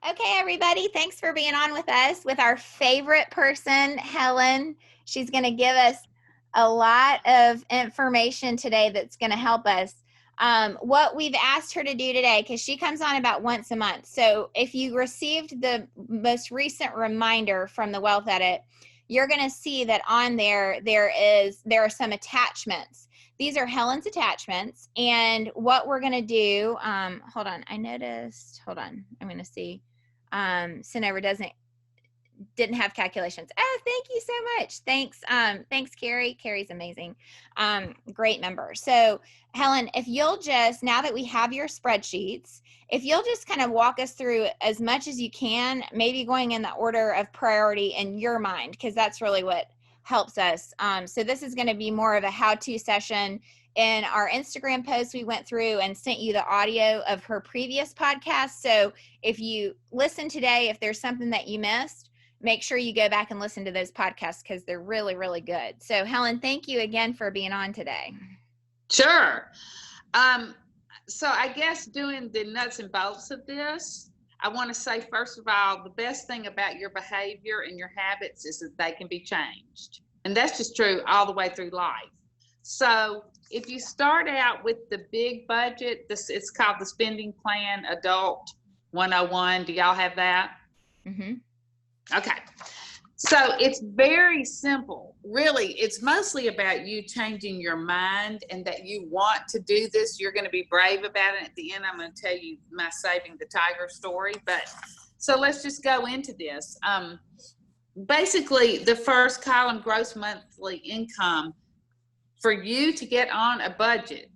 Okay, everybody, thanks for being on with us with our favorite person, Helen. She's going to give us a lot of information today that's going to help us. What we've asked her to do today, because she comes on about once a month. So if you received the most recent reminder from the Wealth Edit, you're going to see that on there are some attachments. These are Helen's attachments. And what we're going to do, hold on, I'm going to see. Cinnober didn't have calculations. Oh, thank you so much. Thanks, Carrie. Carrie's amazing. Great member. So Helen, if you'll just, now that we have your spreadsheets, if you'll just kind of walk us through as much as you can, maybe going in the order of priority in your mind, because that's really what helps us. So this is going to be more of a how-to session. In our Instagram post, we went through and sent you the audio of her previous podcast. So if you listen today, if there's something that you missed, make sure you go back and listen to those podcasts because they're really, really good. So Helen, thank you again for being on today. Sure. So I guess doing the nuts and bolts of this, I want to say, first of all, the best thing about your behavior and your habits is that they can be changed. And that's just true all the way through life. So if you start out with the big budget, it's called the Spending Plan Adult 101. Do y'all have that? Mm-hmm. Okay. So it's very simple. Really, it's mostly about you changing your mind and that you want to do this. You're going to be brave about it. At the end, I'm going to tell you my Saving the Tiger story. But so let's just go into this. Basically, the first column, gross monthly income, for you to get on a budget.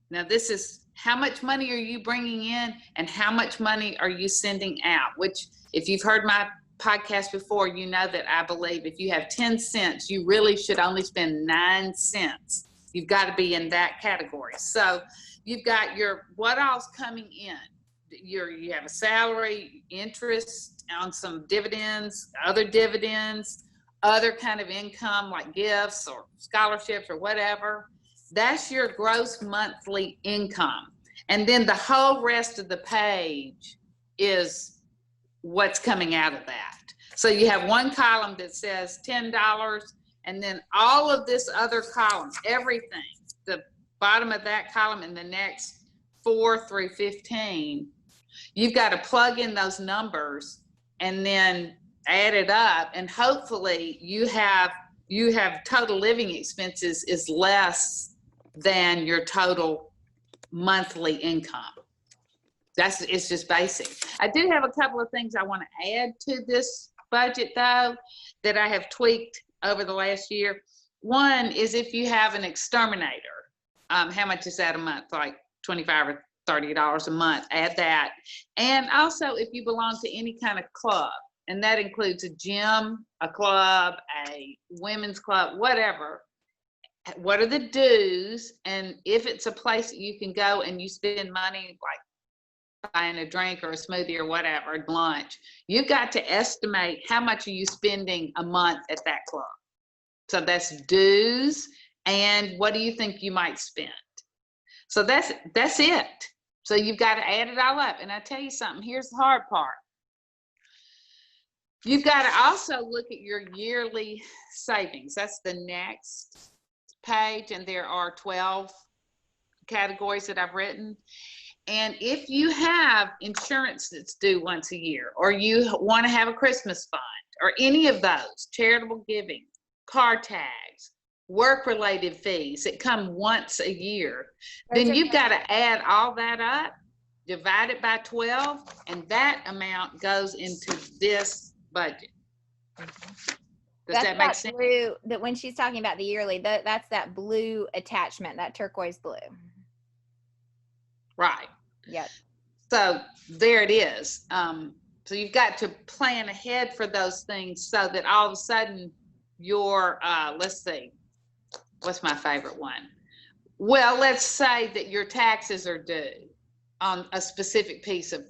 Now, this is how much money are you bringing in and how much money are you sending out, which if you've heard my podcast before, you know that I believe if you have 10 cents, you really should only spend 9 cents. You've got to be in that category. So you've got your what all's coming in. You have a salary, interest on some dividends, other kind of income like gifts or scholarships or whatever. That's your gross monthly income. And then the whole rest of the page is what's coming out of that. So you have one column that says $10, and then all of this other column, everything, the bottom of that column and the next 4 through 15, you've got to plug in those numbers and then add it up, and hopefully you have total living expenses is less than your total monthly income. It's just basic. I do have a couple of things I want to add to this budget though that I have tweaked over the last year. One is if you have an exterminator, how much is that a month? Like $25 or $30 a month. Add that. And also if you belong to any kind of club, and that includes a gym, a club, a women's club, whatever. What are the dues? And if it's a place that you can go and you spend money like buying a drink or a smoothie or whatever, lunch, you've got to estimate how much are you spending a month at that club. So that's dues and what do you think you might spend? So that's it. So you've got to add it all up. And I tell you something, here's the hard part. You've got to also look at your yearly savings. That's the next page, and there are 12 categories that I've written. And if you have insurance that's due once a year, or you want to have a Christmas fund, or any of those, charitable giving, car tags, work-related fees that come once a year, then you've got to add all that up, divide it by 12, and that amount goes into this budget. Does that make sense? Blue, that when she's talking about the yearly, that's that blue attachment, that turquoise blue. Right. Yep. So there it is. So you've got to plan ahead for those things so that all of a sudden your, let's see, what's my favorite one? Well, let's say that your taxes are due on a specific piece of,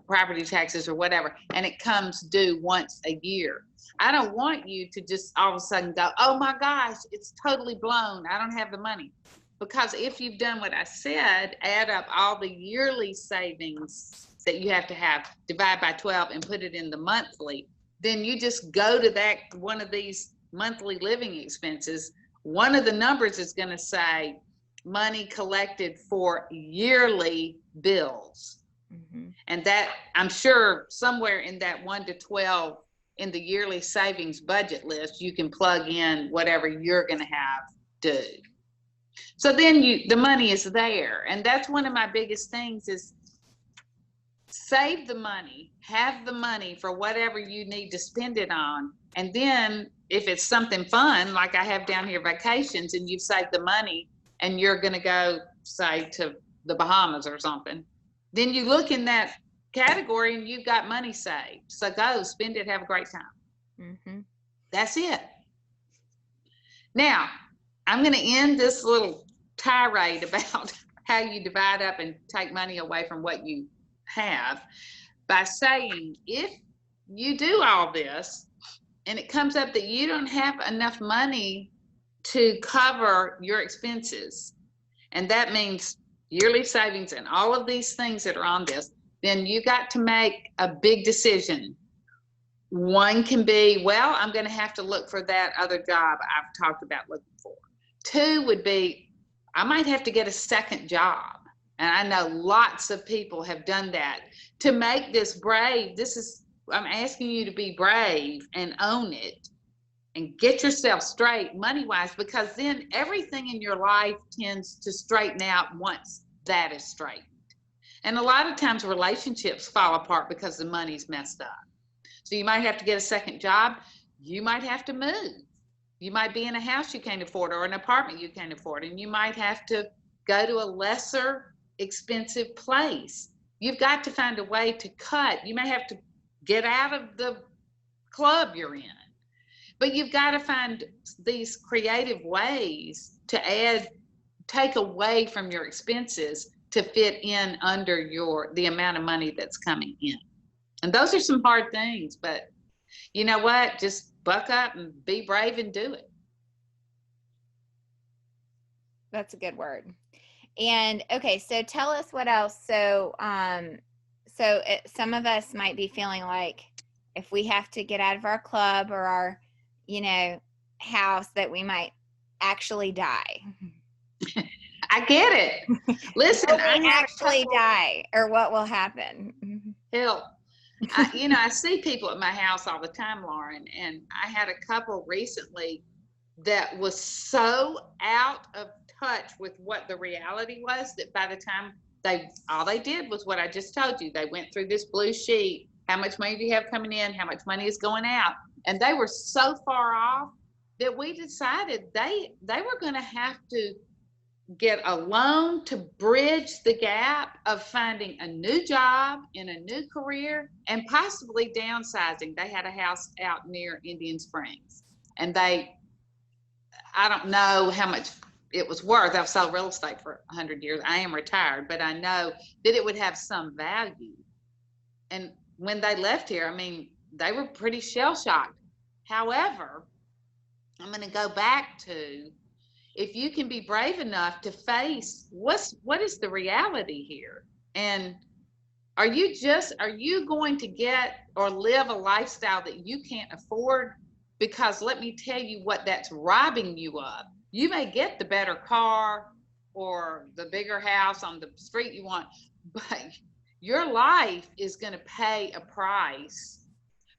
property taxes or whatever, and it comes due once a year. I don't want you to just all of a sudden go, oh my gosh, it's totally blown. I don't have the money. Because if you've done what I said, add up all the yearly savings that you have, divide by 12 and put it in the monthly, then you just go to that one of these monthly living expenses. One of the numbers is going to say money collected for yearly bills. Mm-hmm. And that, I'm sure somewhere in that 1 to 12 in the yearly savings budget list, you can plug in whatever you're going to have due. So then the money is there. And that's one of my biggest things is save the money, have the money for whatever you need to spend it on. And then if it's something fun, like I have down here, vacations, and you've saved the money and you're going to go, say, to the Bahamas or something, then you look in that category and you've got money saved. So go spend it, have a great time. Mm-hmm. That's it. Now, I'm going to end this little tirade about how you divide up and take money away from what you have by saying, if you do all this and it comes up that you don't have enough money to cover your expenses, and that means yearly savings and all of these things that are on this, then you got to make a big decision. One can be, well, I'm going to have to look for that other job I've talked about looking for. Two would be, I might have to get a second job. And I know lots of people have done that. To make this brave, I'm asking you to be brave and own it and get yourself straight money-wise, because then everything in your life tends to straighten out once that is straight. And a lot of times relationships fall apart because the money's messed up. So you might have to get a second job. You might have to move. You might be in a house you can't afford or an apartment you can't afford, and you might have to go to a lesser expensive place. You've got to find a way to cut. You may have to get out of the club you're in, but you've got to find these creative ways to take away from your expenses to fit in under the amount of money that's coming in. And those are some hard things, but you know what? Just buck up and be brave and do it. That's a good word. And okay, so tell us what else. So, some of us might be feeling like if we have to get out of our club or our, house, that we might actually die. I get it. Listen, I actually die, or what will happen? Hell, I see people at my house all the time, Lauren, and I had a couple recently that was so out of touch with what the reality was that by the time all they did was what I just told you. They went through this blue sheet. How much money do you have coming in? How much money is going out? And they were so far off that we decided they were going to have to get a loan to bridge the gap of finding a new job in a new career and possibly downsizing. They had a house out near Indian Springs, and I don't know how much it was worth. I've sold real estate for 100 years. I am retired, but I know that it would have some value. And when they left here, they were pretty shell-shocked. However, I'm going to go back to, if you can be brave enough to face what is the reality here, and are you going to get or live a lifestyle that you can't afford? Because let me tell you what that's robbing you of. You may get the better car or the bigger house on the street you want, but your life is going to pay a price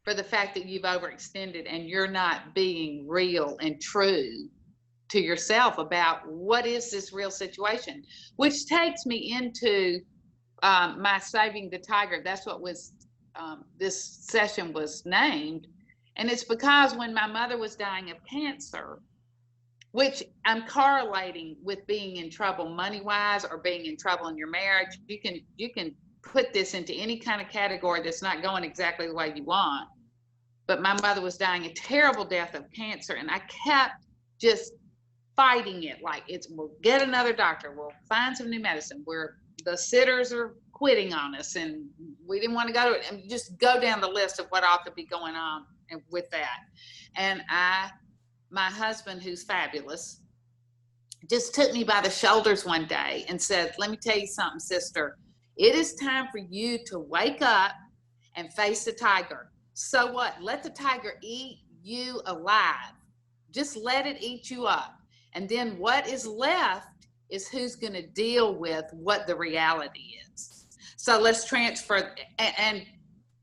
for the fact that you've overextended and you're not being real and true to yourself about what is this real situation, which takes me into my Saving the Tiger. That's what this session was named. And it's because when my mother was dying of cancer, which I'm correlating with being in trouble money-wise or being in trouble in your marriage, you can put this into any kind of category that's not going exactly the way you want. But my mother was dying a terrible death of cancer, and I kept just fighting it. Like, we'll get another doctor, we'll find some new medicine, where the sitters are quitting on us, and we didn't want to go to it, and just go down the list of what all could be going on with that. And my husband, who's fabulous, just took me by the shoulders one day and said, let me tell you something, sister. It is time for you to wake up and face the tiger. So what? Let the tiger eat you alive. Just let it eat you up. And then what is left is who's going to deal with what the reality is. So let's transfer. And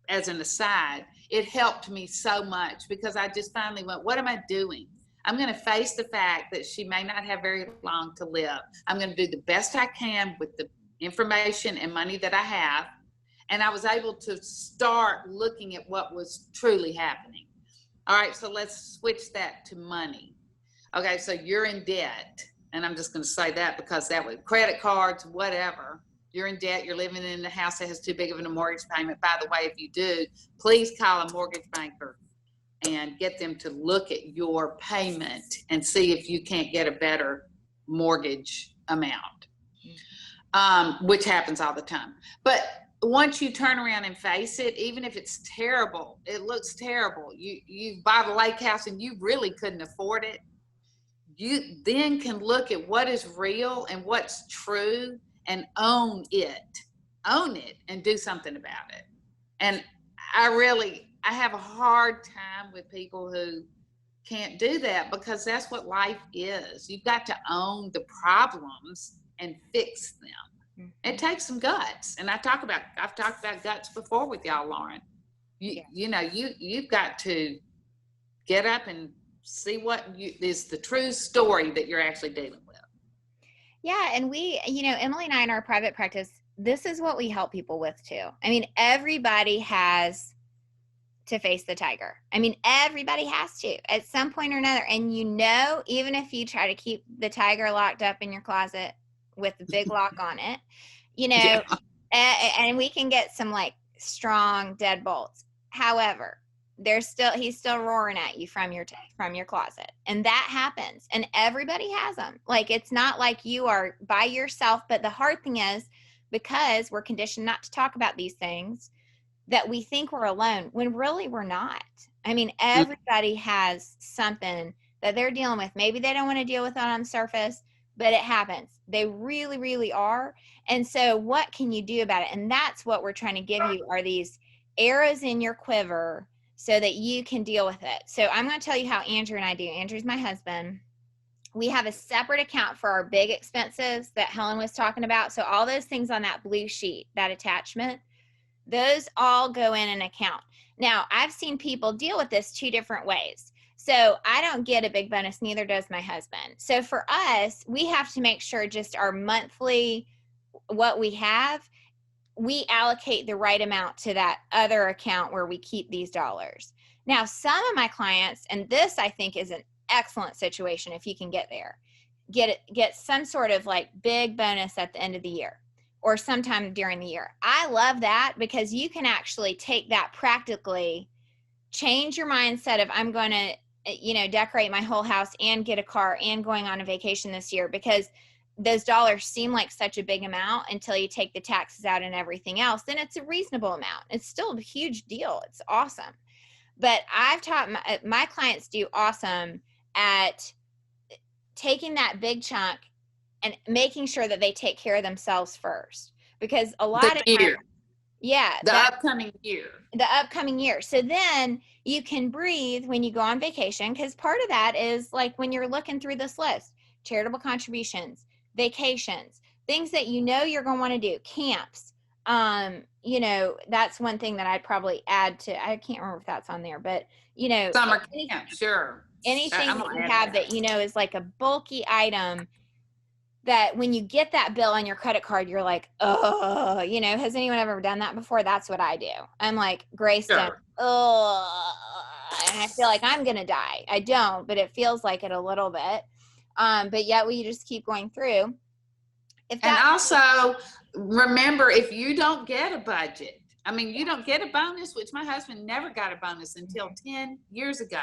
as an aside, it helped me so much because I just finally went, what am I doing? I'm going to face the fact that she may not have very long to live. I'm going to do the best I can with the information and money that I have. And I was able to start looking at what was truly happening. All right, so let's switch that to money. Okay, so you're in debt. And I'm just going to say that because that was credit cards, whatever. You're in debt. You're living in a house that has too big of a mortgage payment. By the way, if you do, please call a mortgage banker and get them to look at your payment and see if you can't get a better mortgage amount, which happens all the time. But once you turn around and face it, even if it's terrible, it looks terrible. You bought a lake house and you really couldn't afford it. You then can look at what is real and what's true and own it and do something about it. And I have a hard time with people who can't do that because that's what life is. You've got to own the problems and fix them. It takes some guts. And I've talked about guts before with y'all, Lauren. You've got to get up and see what is the true story that you're actually dealing with. Yeah. And we, Emily and I in our private practice, this is what we help people with too. I mean, everybody has to face the tiger. I mean, everybody has to at some point or another. And even if you try to keep the tiger locked up in your closet with the big lock on it, Yeah. and we can get some like strong deadbolts. However, he's still roaring at you from your closet, and that happens, and everybody has them. Like, it's not like you are by yourself. But the hard thing is, because we're conditioned not to talk about these things, that we think we're alone when really we're not. I mean, everybody has something that they're dealing with. Maybe they don't want to deal with it on the surface, but it happens. They really, really are. And so what can you do about it? And that's what we're trying to give you, are these arrows in your quiver so that you can deal with it. So I'm going to tell you how Andrew and I do. Andrew's my husband. We have a separate account for our big expenses that Helen was talking about. So all those things on that blue sheet, that attachment, those all go in an account. Now, I've seen people deal with this two different ways. So I don't get a big bonus, neither does my husband. So for us, we have to make sure just our monthly, what we have, we allocate the right amount to that other account where we keep these dollars. Now, some of my clients, and this I think is an excellent situation if you can get there, get some sort of like big bonus at the end of the year or sometime during the year. I love that because you can actually take that practically, change your mindset of I'm going to, decorate my whole house and get a car and going on a vacation this year, because those dollars seem like such a big amount until you take the taxes out and everything else. Then it's a reasonable amount. It's still a huge deal. It's awesome. But I've taught my clients do awesome at taking that big chunk and making sure that they take care of themselves first, because a lot of times, the upcoming year. So then you can breathe when you go on vacation, because part of that is like when you're looking through this list, charitable contributions, vacations, things that you're going to want to do, camps. That's one thing that I'd probably add to, I can't remember if that's on there, but summer camp, sure. Anything that you have that is like a bulky item that when you get that bill on your credit card, you're like, oh, has anyone ever done that before? That's what I do. I'm like, Greystone, oh, and I feel like I'm going to die. I don't, but it feels like it a little bit. But yet we just keep going through. And also remember, if you don't get a budget, you don't get a bonus, which my husband never got a bonus until 10 years ago.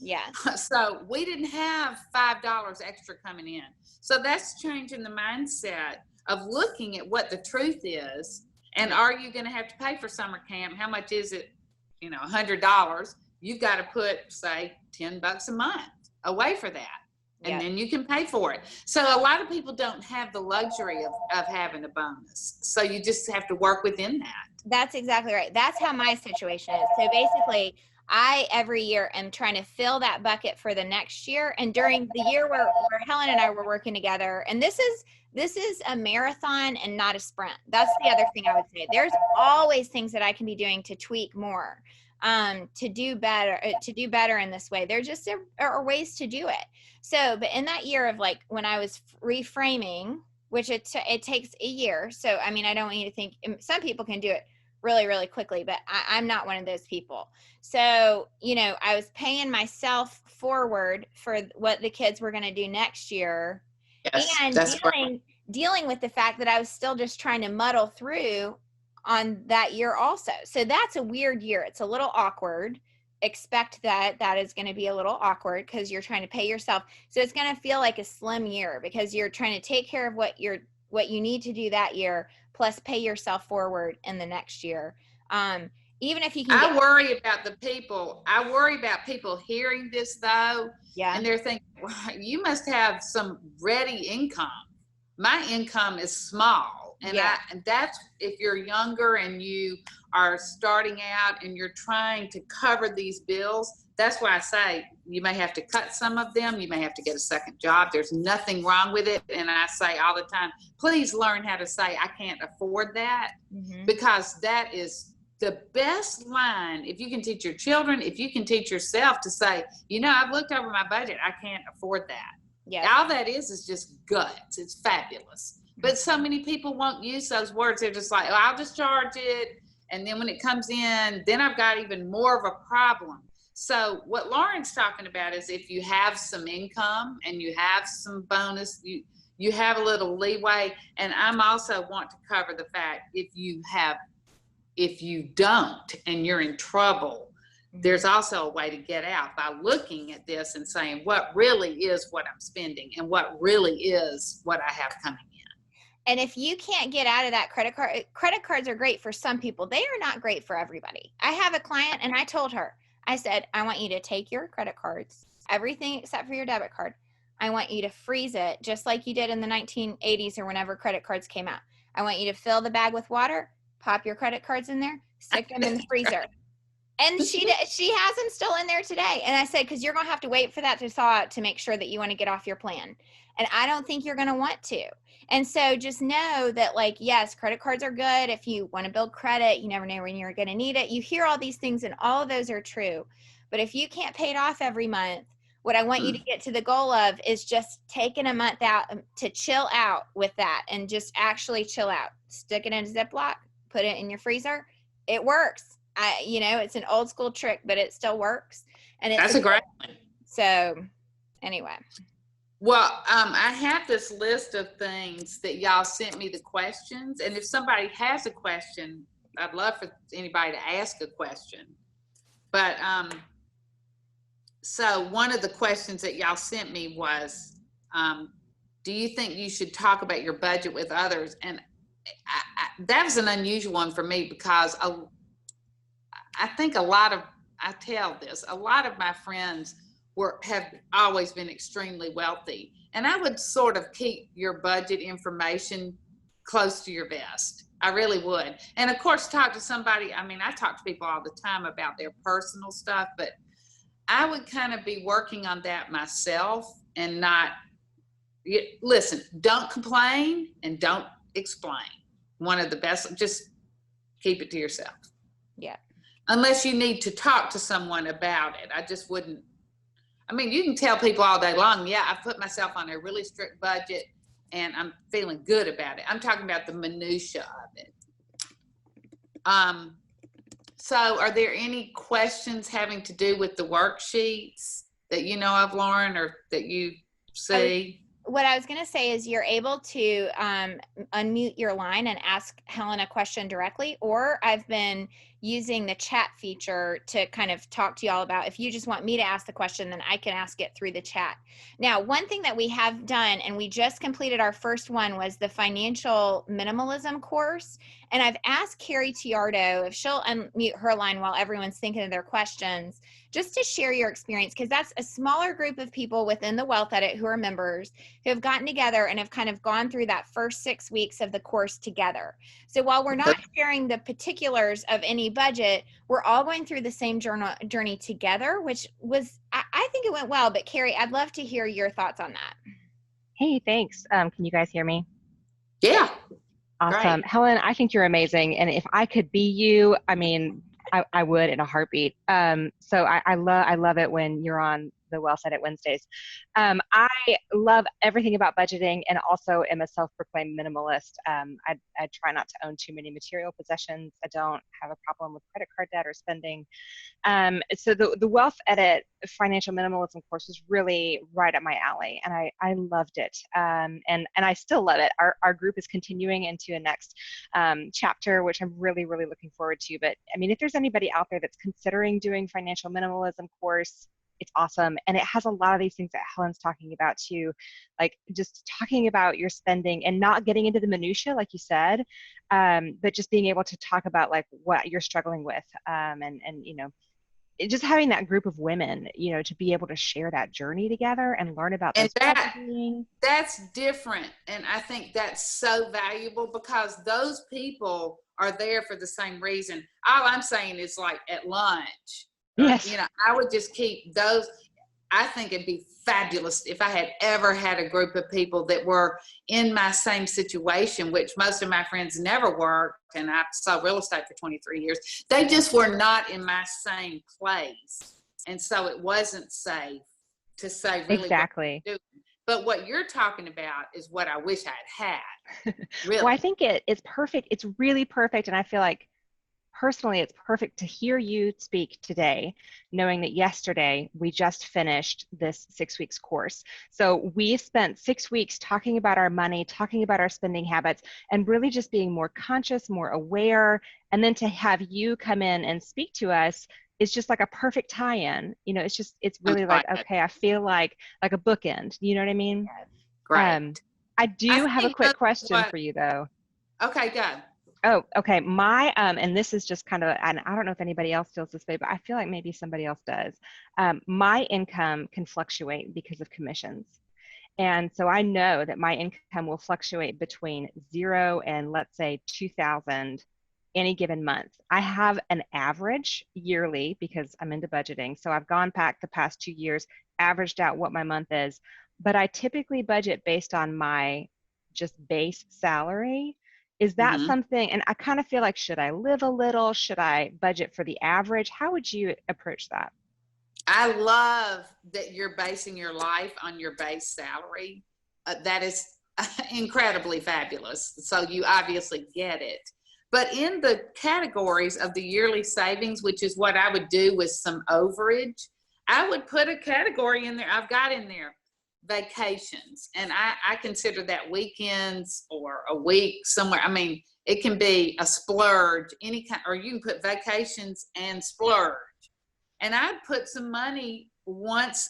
Yeah. So we didn't have $5 extra coming in. So that's changing the mindset of looking at what the truth is. And are you going to have to pay for summer camp? How much is it? $100. You've got to put, say, $10 a month away for that. and Yeah. then you can pay for it. So a lot of people don't have the luxury of having a bonus. So you just have to work within that. That's exactly right. That's how my situation is. So basically, I every year am trying to fill that bucket for the next year. And during the year where Helen and I were working together, and this is a marathon and not a sprint. That's the other thing I would say. There's always things that I can be doing to tweak more, to do better in this way. There just are ways to do it. So, but in that year of like when I was reframing, which it takes a year. So, I mean, I don't want you to think some people can do it really, really quickly, but I'm not one of those people. So, I was paying myself forward for what the kids were going to do next year, Yes, and that's right. dealing with the fact that I was still just trying to muddle through on that year also. So that's a weird year. It's a little awkward. Expect that is going to be a little awkward because you're trying to pay yourself. So it's going to feel like a slim year because you're trying to take care of what you need to do that year, plus pay yourself forward in the next year. Even if you can I worry about people hearing this though, yeah, and they're thinking, well, you must have some ready income. My income is small, and yeah, and that's if you're younger and you are starting out and you're trying to cover these bills. That's why I say you may have to cut some of them. You may have to get a second job. There's nothing wrong with it. And I say all the time, please learn how to say, I can't afford that, because that is the best line. If you can teach your children, if you can teach yourself to say, I've looked over my budget, I can't afford that. yeah. All that is just guts. It's fabulous. But so many people won't use those words. They're just like, oh, I'll just charge it. And then when it comes in, then I've got even more of a problem. So what Lauren's talking about is if you have some income and you have some bonus, you have a little leeway. And I'm also want to cover the fact if you don't and you're in trouble, there's also a way to get out by looking at this and saying what really is what I'm spending and what really is what I have coming in. And if you can't get out of that credit cards are great for some people. They are not great for everybody. I have a client and I told her, I said, I want you to take your credit cards, everything except for your debit card. I want you to freeze it just like you did in the 1980s or whenever credit cards came out. I want you to fill the bag with water, pop your credit cards in there, stick them in the freezer. And she has them still in there today. And I said, because you're going to have to wait for that to thaw out to make sure that you want to get off your plan. And I don't think you're going to want to. And so just know that, like, yes, credit cards are good. If you want to build credit, you never know when you're going to need it. You hear all these things and all of those are true. But if you can't pay it off every month, what I want you to get to the goal of is just taking a month out to chill out with that and just actually chill out. Stick it in a Ziploc, put it in your freezer. It works. It's an old school trick, but it still works. And That's a great one. So anyway. Well, I have this list of things that y'all sent me the questions. And if somebody has a question, I'd love for anybody to ask a question. But so one of the questions that y'all sent me was, do you think you should talk about your budget with others? And that was an unusual one for me because I think a lot of my friends have always been extremely wealthy. And I would sort of keep your budget information close to your vest. I really would. And of course, talk to somebody. I mean, I talk to people all the time about their personal stuff, but I would kind of be working on that myself and not listen, don't complain and don't explain. One of the best, just keep it to yourself. Yeah. Unless you need to talk to someone about it. I just wouldn't. I mean, you can tell people all day long, yeah, I put myself on a really strict budget and I'm feeling good about it. I'm talking about the minutia of it. So are there any questions having to do with the worksheets that you know of, Lauren, or that you see? What I was going to say is you're able to unmute your line and ask Helen a question directly, or I've been using the chat feature to kind of talk to y'all about if you just want me to ask the question, then I can ask it through the chat. Now, one thing that we have done, and we just completed our first one, was the financial minimalism course. And I've asked Carrie Tiardo if she'll unmute her line while everyone's thinking of their questions, just to share your experience, because that's a smaller group of people within the Wealth Edit who are members who have gotten together and have kind of gone through that first 6 weeks of the course together. So while we're not sharing the particulars of any budget, we're all going through the same journey together, which was, I think it went well. But Carrie, I'd love to hear your thoughts on that. Hey, thanks. Can you guys hear me? Yeah. Awesome. Great. Helen, I think you're amazing. And if I could be you, I mean, I would in a heartbeat. So I love it when you're on the Well Said at Wednesdays. I love everything about budgeting, and also am a self-proclaimed minimalist. I try not to own too many material possessions. I don't have a problem with credit card debt or spending. So the Wealth Edit financial minimalism course was really right up my alley, and I loved it. And I still love it. Our group is continuing into a next chapter, which I'm really looking forward to. But I mean, if there's anybody out there that's considering doing financial minimalism course, it's awesome. And it has a lot of these things that Helen's talking about too, like just talking about your spending and not getting into the minutia, like you said, but just being able to talk about like what you're struggling with, and you know, just having that group of women, you know, to be able to share that journey together and learn about And those budgeting. that's different. And I think that's so valuable, because those people are there for the same reason. All I'm saying is, like at lunch, Yes. you know, I would just keep those. I think it'd be fabulous if I had ever had a group of people that were in my same situation, which most of my friends never worked, and I sold real estate for 23 years. They just were not in my same place. And so it wasn't safe to say really Exactly. what to do. But what you're talking about is what I wish I'd had. Really. Well, I think it's perfect. It's really perfect. And I feel like personally, it's perfect to hear you speak today, knowing that yesterday we just finished this 6 weeks course. So we spent 6 weeks talking about our money, talking about our spending habits, and really just being more conscious, more aware. And then to have you come in and speak to us is just like a perfect tie-in. You know, it's really like, okay, I feel like a bookend. You know what I mean? Great. I do have a quick question for you though. Okay, go. Oh, okay. My, and this is just kind of, and I don't know if anybody else feels this way, but I feel like maybe somebody else does. My income can fluctuate because of commissions. And so I know that my income will fluctuate between 0 and let's say 2,000 any given month. I have an average yearly because I'm into budgeting. So I've gone back the past 2 years, averaged out what my month is, but I typically budget based on my just base salary. Is that something, and I kind of feel like, should I live a little? Should I budget for the average? How would you approach that? I love that you're basing your life on your base salary. That is incredibly fabulous. So you obviously get it. But in the categories of the yearly savings, which is what I would do with some overage, I would put a category in there. I've got in there vacations, and I consider that weekends or a week somewhere. I mean, it can be a splurge, any kind, or you can put vacations and splurge. And I'd put some money once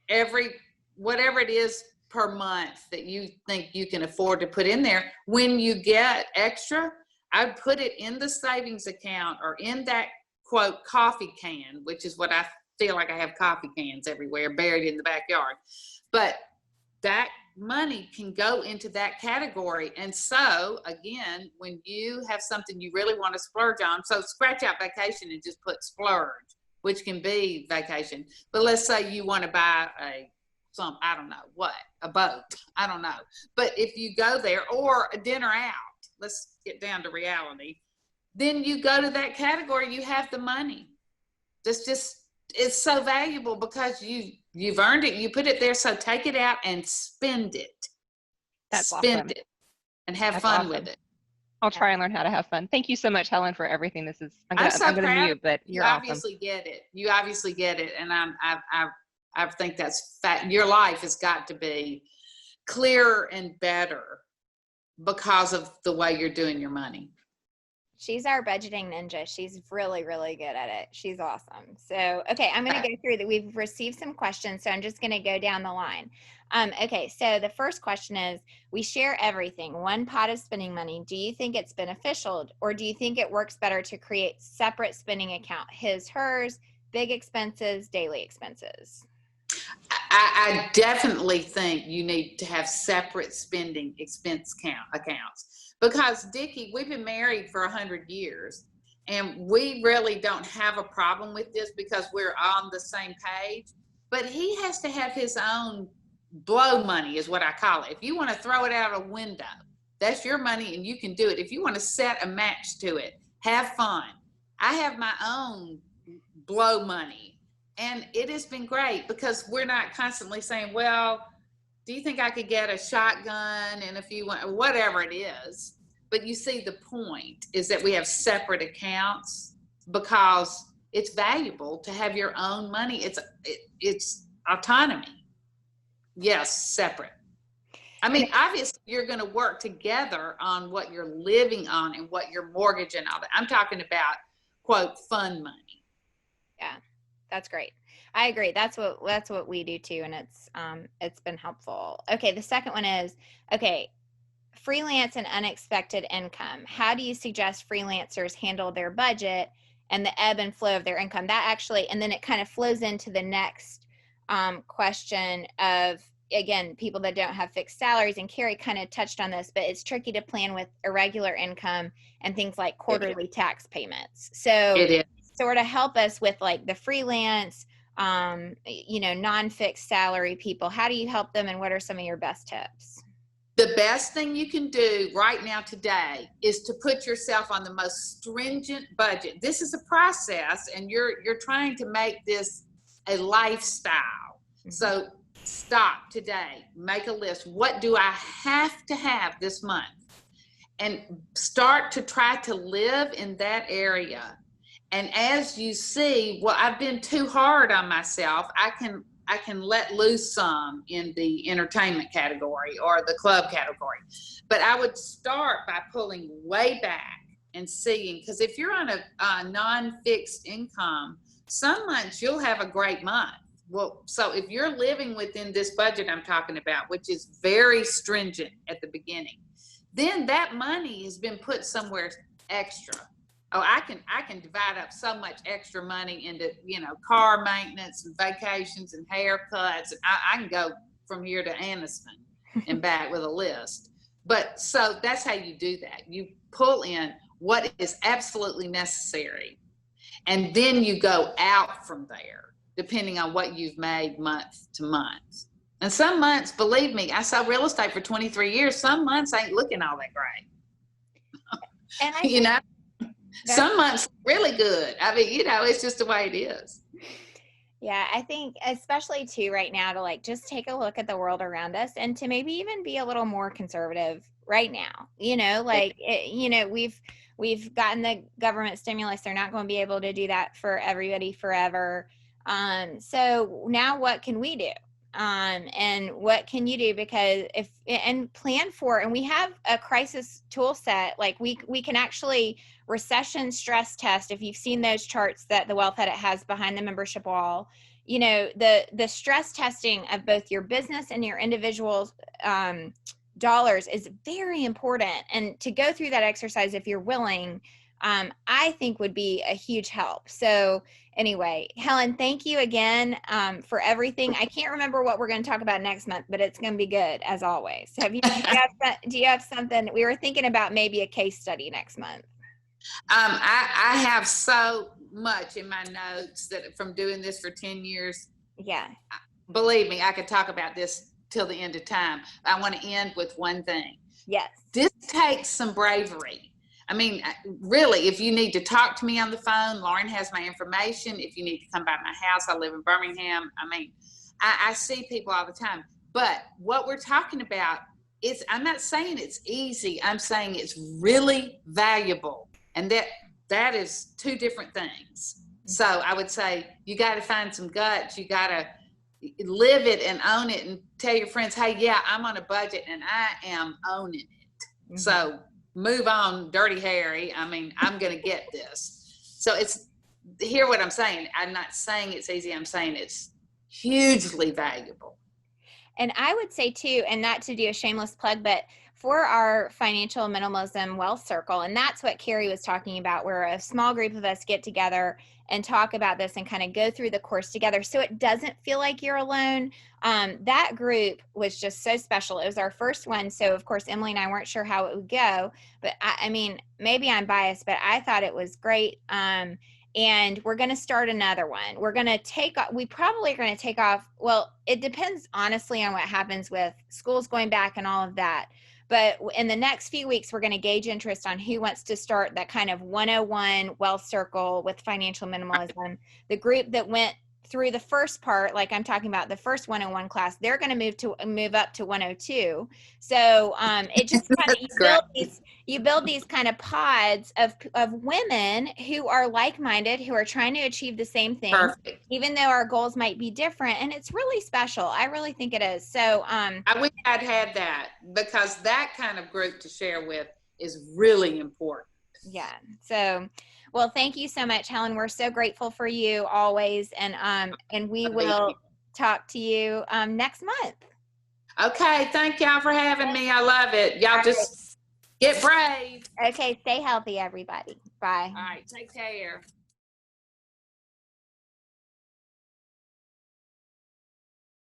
every, whatever it is per month that you think you can afford to put in there. When you get extra, I'd put it in the savings account or in that quote coffee can, which is what I feel like I have coffee cans everywhere buried in the backyard. But that money can go into that category. And so again, when you have something you really want to splurge on, so scratch out vacation and just put splurge, which can be vacation. But let's say you want to buy I don't know what, a boat, I don't know. But if you go there, or a dinner out, let's get down to reality, then you go to that category, you have the money. It's so valuable because you've earned it, you put it there. So take it out and spend it. That's spend awesome. it and have fun with it. I'll try and learn how to have fun. Thank you so much, Helen, for everything. This is, I'm gonna mute, but you're awesome. You obviously get it. And I think that's your life has got to be clearer and better because of the way you're doing your money. She's our budgeting ninja. She's really good at it. She's awesome. So, okay, I'm going to go through that. We've received some questions, so I'm just going to go down the line. Okay, so the first question is, we share everything, one pot of spending money. Do you think it's beneficial, or do you think it works better to create separate spending account, his, hers, big expenses, daily expenses? I definitely think you need to have separate spending expense accounts, because Dickie, we've been married for 100 years and we really don't have a problem with this because we're on the same page. But he has to have his own blow money, is what I call it. If you want to throw it out a window, that's your money and you can do it. If you want to set a match to it, have fun. I have my own blow money. And it has been great because we're not constantly saying, well, do you think I could get a shotgun and if you want, whatever it is. But you see, the point is that we have separate accounts because it's valuable to have your own money. It's autonomy. Yes, separate. I mean, obviously you're going to work together on what you're living on and what your mortgage and all that. I'm talking about, quote, fun money. Yeah, that's great. I agree. That's what we do too, and it's been helpful. Okay, the second one is, okay, freelance and unexpected income. How do you suggest freelancers handle their budget and the ebb and flow of their income? That actually, and then it kind of flows into the next question of, again, people that don't have fixed salaries, and Carrie kind of touched on this, but it's tricky to plan with irregular income and things like quarterly tax payments. So it is. Sort of help us with like the freelance, non-fixed salary people. How do you help them, and what are some of your best tips? The best thing you can do right now today is to put yourself on the most stringent budget. This is a process, and you're trying to make this a lifestyle. Mm-hmm. So stop today, make a list. What do I have to have this month? And start to try to live in that area. And as you see, well, I've been too hard on myself, I can let loose some in the entertainment category or the club category. But I would start by pulling way back and seeing, because if you're on a non-fixed income, some months you'll have a great month. Well, so if you're living within this budget I'm talking about, which is very stringent at the beginning, then that money has been put somewhere extra. Oh, I can divide up so much extra money into, car maintenance and vacations and haircuts. And I can go from here to Anniston and back with a list. But so that's how you do that. You pull in what is absolutely necessary, and then you go out from there, depending on what you've made month to month. And some months, believe me, I saw real estate for 23 years. Some months ain't looking all that great. And some months really good. I mean, it's just the way it is. Yeah, I think especially too right now to like just take a look at the world around us and to maybe even be a little more conservative right now. We've gotten the government stimulus. They're not going to be able to do that for everybody forever. So now what can we do? And what can you do? Because and plan for, and we have a crisis tool set, like we can actually recession stress test. If you've seen those charts that the Wealth Edit has behind the membership wall, the stress testing of both your business and your individual dollars is very important. And to go through that exercise, if you're willing, I think would be a huge help. So anyway, Helen, thank you again for everything. I can't remember what we're going to talk about next month, but it's going to be good as always. Do you have something? We were thinking about maybe a case study next month. I have so much in my notes that from doing this for 10 years. Yeah. Believe me, I could talk about this till the end of time. I want to end with one thing. Yes. This takes some bravery. I mean, really, if you need to talk to me on the phone, Lauren has my information. If you need to come by my house, I live in Birmingham. I mean, I see people all the time. But what we're talking about is, I'm not saying it's easy. I'm saying it's really valuable. And that is two different things. So I would say you got to find some guts. You got to live it and own it and tell your friends, hey, yeah, I'm on a budget and I am owning it. Mm-hmm. So move on, Dirty Harry. I mean, I'm going to get this. So hear what I'm saying. I'm not saying it's easy. I'm saying it's hugely valuable. And I would say too, and not to do a shameless plug, but for our financial minimalism wealth circle. And that's what Carrie was talking about, where a small group of us get together and talk about this and kind of go through the course together so it doesn't feel like you're alone. That group was just so special. It was our first one. So, of course, Emily and I weren't sure how it would go. But I mean, maybe I'm biased, but I thought it was great. And we're going to start another one. We probably are going to take off. Well, it depends honestly on what happens with schools going back and all of that. But in the next few weeks, we're going to gauge interest on who wants to start that kind of 101 wealth circle with financial minimalism. The group that went through the first part, like I'm talking about the first 101 class, they're going to move up to 102. So it just kind of, you build these kind of pods of women who are like-minded, who are trying to achieve the same thing. Perfect. Even though our goals might be different, and it's really special. I really think it is. So I wish I'd had that, because that kind of group to share with is really important. Yeah. So, well, thank you so much, Helen. We're so grateful for you always, and we will talk to you next month. Okay, thank y'all for having me. I love it. Y'all just get brave. Okay, stay healthy, everybody. Bye. All right, take care.